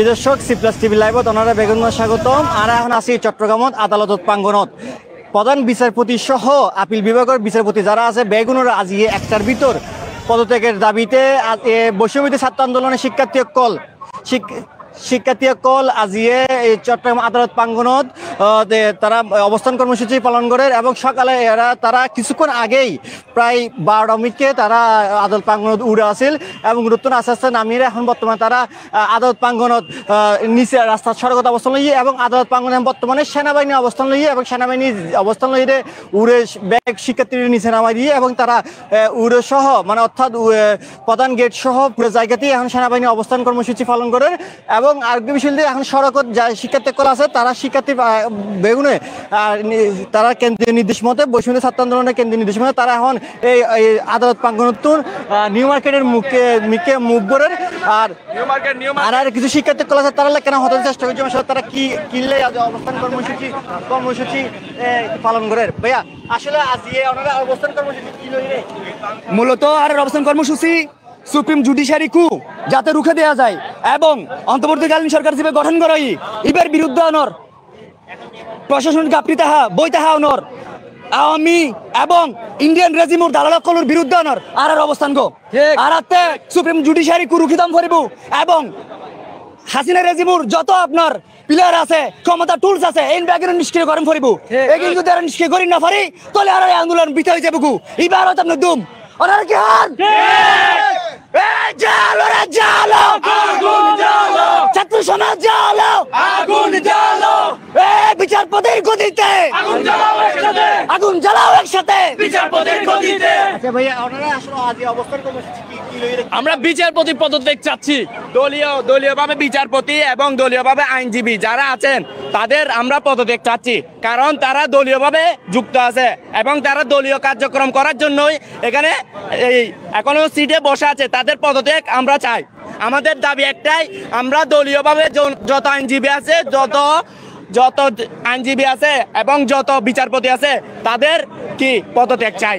দর্শক C plus TV লাইভত ওনারা বেগুন স্বাগতম। আর এখন আছি চট্টগ্রামত আদালত প্রাঙ্গণত প্রধান বিচারপতি সহ আপিল বিভাগের বিচারপতি যারা আছে বেগুনের আজি একটার ভিতর পদত্যাগের দাবিতে বৈষম্যবিরোধী ছাত্র আন্দোলনের শিক্ষার্থী আজিয়ে চট্টগ্রাম আদালত প্রাঙ্গণত তারা অবস্থান কর্মসূচি পালন করে এবং সকালে তারা কিছুক্ষণ আগেই প্রায় 12টা মিনিটকে তারা আদালত প্রাঙ্গণত উড়ে আসিল এবং নতুন আস্তে আস্তে নামিয়ে এখন বর্তমানে তারা আদালত প্রাঙ্গণত নিচে রাস্তার সড়কত অবস্থান লইয়ে এবং আদালত প্রাঙ্গণে বর্তমানে সেনাবাহিনী অবস্থান লইয়ে এবং সেনাবাহিনী অবস্থান লইয়ে উড়ে ব্যাগ শিক্ষার্থীদের নিচে নামাই দিয়ে এবং তারা উড়ে সহ মানে অর্থাৎ প্রধান গেট সহ পুরো জায়গাতেই এখন সেনাবাহিনী অবস্থান কর্মসূচি পালন করে এবং আরেকটি বিষয় এখন সড়কত যা শিক্ষার্থী কল আছে তারা শিক্ষার্থী বেগুনে তারা কেন্দ্রীয় নির্দেশ মতে বৈষম্য ছাত্র আন্দোলনের কেন্দ্রীয় নির্দেশ মতে তারা এখন এই আদালত প্রাঙ্গণতুন নিউ মার্কেটের মুখ করেন আর কিছু শিক্ষার্থী কল আছে তারা কেন হতে চেষ্টা করছে তারা কি কিনলে অবস্থান কর্মসূচি পালন করে। ভাইয়া আসলে আজকে ওনারা অবস্থান কর্মসূচি কি লইলে মূলত আর অবস্থান কর্মসূচি সুপ্রিম জুডিশিয়ারি কু যাতে রুখে দেওয়া যায় এবং অন্তর্বর্তীকালীন সরকার হিসেবে গঠন করাই ইবের বিরুদ্ধে অনর প্রশাসনিক গাপটি তাহা বই তাহা অনর আওয়ামী এবং ইন্ডিয়ান রেজিমুর দালালকলুর বিরুদ্ধে অনর আর অবস্থান গো আর সুপ্রিম জুডিশিয়ারি কু রুখিদাম করিব এবং হাসিনা রেজিমুর যত আপনার প্লেয়ার আছে ক্ষমতা টুলস আছে এই ব্যাগের নিষ্ক্রিয় করেন করিব এগুলি যদি আর নিষ্ক্রিয় করি না পারি তাহলে আর আন্দোলন বিতে হয়ে যাবো এবার হয়তো আপনার দুম ওনার কি হান ছাত্র সমাজ জালো আগুন জ্বালো বিচারপতির গদিতে আগুন জ্বালাও একসাথে বিচারপতির গদিতে। আচ্ছা ভাইয়া ওনারা আসলে আজ অবস্থান কর্মসূচি কি লইলে আমরা বিচারপতি পদত্যাগ চাচ্ছি। দলীয়ভাবে বিচারপতি এবং দলীয়ভাবে আইনজীবী যারা আছেন তাদের আমরা পদত্যাগ চাচ্ছি, কারণ তারা দলীয়ভাবে যুক্ত আছে এবং তারা দলীয় কার্যক্রম করার জন্যই এখানে এই এখনো সিটে বসে আছে। তাদের পদত্যাগ আমরা চাই। আমাদের দাবি একটাই, আমরা দলীয়ভাবে যত আইনজীবী আছে যত আইনজীবী আছে এবং যত বিচারপতি আছে তাদের কি পদত্যাগ চাই।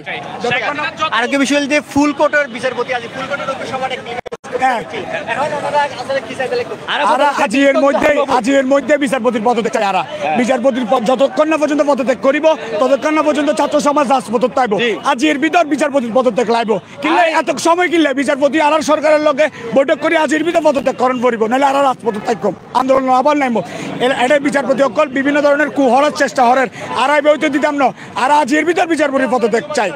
আর কি বিষয় যে ফুল কোর্টের বিচারপতি আছে ফুল কোর্টের সভাটা কি আজির মধ্যে বিচারপতির পদত্যাগ চাই। বিচারপতির যতক্ষণ না পর্যন্ত পদত্যাগ করিব ততক্ষণ না পর্যন্ত ছাত্র সমাজ রাজপথত পাইব। আজির ভিতর বিচারপতির পদত্যাগ লাইব কিনলে এত সময় কিনলে বিচারপতি আর সরকারের লগে বৈঠক করে আজির ভিতর পদত্যাগ করণ করিব, নাহলে আর রাজপথত থাকব আন্দোলন আবার নাইব। এটা বিচারপতি অকল বিভিন্ন ধরনের কুহরের চেষ্টা হরের আর বইতে দিতাম না। আর আজির ভিতর বিচারপতির পদত্যাগ চাই।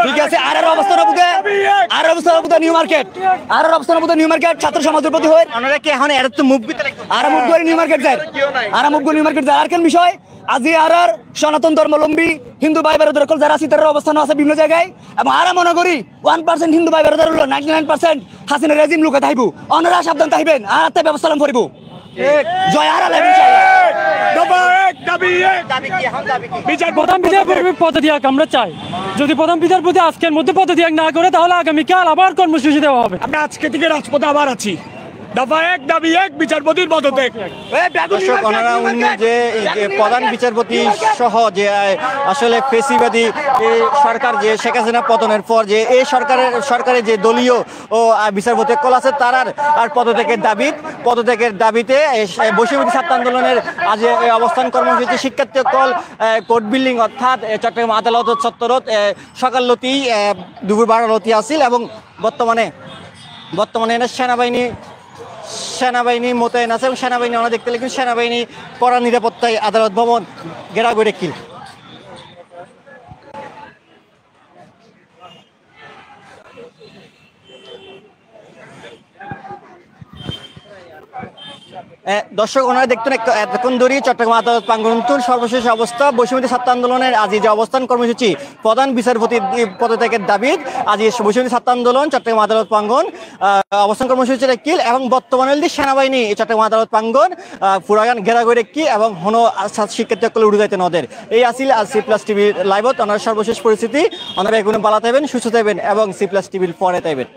ঠিক আছে। আর অবস্থান নিউ মার্কেট নিউ মার্কেট ছাত্র সমাজের প্রতি হয় ওনারা কি এখন এর তো মুভ করতে আর মুভ করে নিউ মার্কেট যায় আর কেন বিষয় আজি আর সনাতন ধর্মাবলম্বী হিন্দু ভাই বেরোদের যারা আছে তার অবস্থান আছে বিভিন্ন জায়গায় এবং আর মনে করি 1% হিন্দু ভাই বেরোদের হলো 99% হাসিনা রেজিম লোকে থাকবো। ওনারা সাবধান থাকবেন আর ব্যবস্থা করিব। জয় আর প্রধান বিচারপতি পদত্যাগ আমরা চাই। যদি প্রধান বিচারপতি আজকের মধ্যে পদত্যাগ না করে তাহলে আগামীকাল আবার কর্মসূচি দেওয়া হবে। আমরা আজকে থেকে রাজপথে আবার আছি। দফা এক দাবি এক বিচারপতির পদত্যাগ। দর্শক ওনারা যে প্রধান বিচারপতি সহ যে আসলে ফেসিবাদী সরকার যে শেখ হাসিনা পতনের পর যে এই সরকারের যে দলীয় ও বিচারপতি কল আছে তার আর পদত্যাগের দাবিতে বৈষম্যবিরোধী ছাত্র আন্দোলনের আজ অবস্থান কর্মসূচি শিক্ষার্থী কল কোর্ট বিল্ডিং অর্থাৎ চট্টগ্রাম আদালত চত্বরত সকাল লতি দুপুর 12 লতি আসিল এবং বর্তমানে সেনাবাহিনী মোতায়েন আছে এবং সেনাবাহিনী আমরা দেখতে লাগি সেনাবাহিনী কড়া নিরাপত্তায় আদালত ভবন ঘেরাও করে কিল। দর্শক ওনারা দেখতেন এতক্ষণ ধরে চট্টগ্রাম আদালত প্রাঙ্গণতুন সর্বশেষ অবস্থা বৈষম্যবিরোধী ছাত্র আন্দোলনের আজ যে অবস্থান কর্মসূচি প্রধান বিচারপতির পদত্যাগের দাবি আজ বৈষম্যবিরোধী ছাত্র আন্দোলন চট্টগ্রাম আদালত প্রাঙ্গণ অবস্থান কর্মসূচির কিল এবং বর্তমানে সেনাবাহিনী চট্টগ্রাম আদালত প্রাঙ্গণ পুরাগান ঘেরা করে কি এবং হন শিক্ষার্থী উড়ে যাইতে নদের এই আসিল আজ সি প্লাস টিভির লাইভত ওনার সর্বশেষ পরিস্থিতি। ওনারা এগুলো পালা থাকবেন সুস্থ থাকবেন এবং সি প্লাস টিভির পরে থাকবেন।